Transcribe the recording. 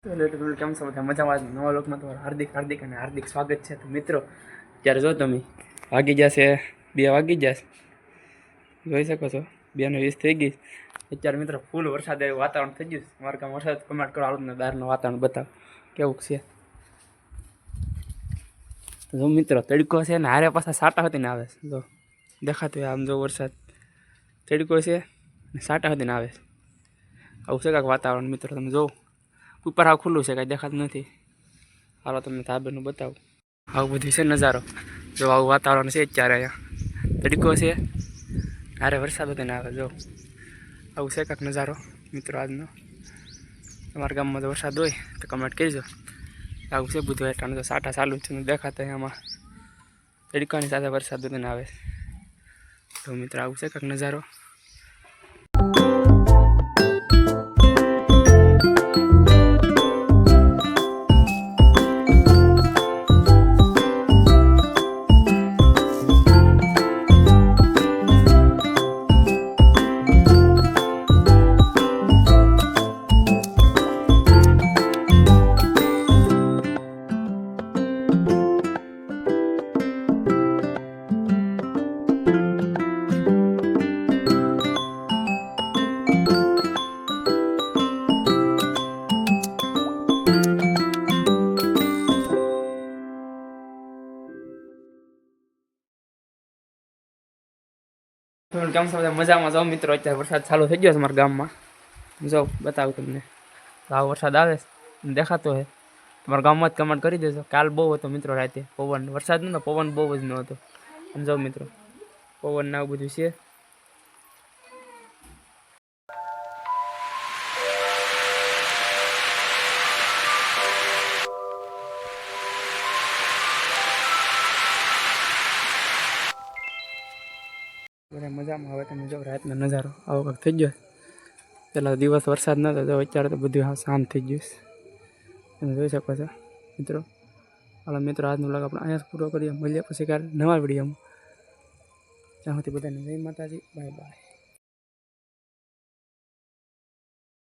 કેમ છો બધા મજામાં? નવા લોકમાં તમારું હાર્દિક સ્વાગત છે. તો મિત્રો ત્યારે જો તમે વાગી જશે 2 વાગી જશે, જોઈ શકો છો 2:20 થઈ ગઈ. અત્યારે મિત્રો ફૂલ વરસાદ એવું વાતાવરણ થઈ ગયું. મારા ગામ વરસાદ કમાટ કરો આવું બહારનું વાતાવરણ બતાવ કેવું છે. જો મિત્રો તડકો છે ને હારે પાછા સાટા હતી ને આવે છે. જો દેખાતું આમ જો વરસાદ તડકો છે ને સાટા હતી ને આવે છે. આવું છે કાંઈક વાતાવરણ મિત્રો. તમે જો ઉપર આવું ખુલ્લું છે, કાંઈ દેખાતું નથી. હાલો તમને ધાબેનું બતાવું. આવું બધું છે નજારો. જો આવું વાતાવરણ છે અત્યારે. અહીંયા તડકો છે, હારે વરસાદ હતો ને આવે. જો આવું છે કાંઈક નજારો મિત્રો આજનો. તમારા ગામમાં જો વરસાદ હોય તો કમેન્ટ કરજો. આવું છે બધું. એટલે તો સાટા ચાલુ છે દેખાતા એમાં તડકાની સાથે વરસાદ હતો ને આવે. તો મિત્રો આવું છે કાંઈક નજારો. કેમ છો બધા મજામાં? જાઓ મિત્રો અત્યારે વરસાદ ચાલુ થઈ ગયો છે અમારા ગામમાં. જાઓ બતાવું તમને. આવો વરસાદ આવે છે દેખાતો હે. તમારા ગામમાં જ કમેન્ટ કરી દેજો. કાલ બહુ હતો મિત્રો રાતે પવન. વરસાદ નહોતો, પવન બહુ જ નહોતો. સમજાવો મિત્રો, પવન ને આવું બધું છે. બધા મજામાં. હવે તમે જો રાતનો નજારો આવો કંઈક થઈ ગયો. પેલા દિવસ વરસાદ નહોતો, તો અત્યારે તો બધું શાંત થઈ ગયું છે. તમે જોઈ શકો છો મિત્રો. હાલો મિત્રો, આજનો વ્લોગ આપણે અહીંયા પૂરો કરીએ. મળીએ પછી નવા વિડીયોમાં. ત્યાં સુધી બધાને જય માતાજી, બાય બાય.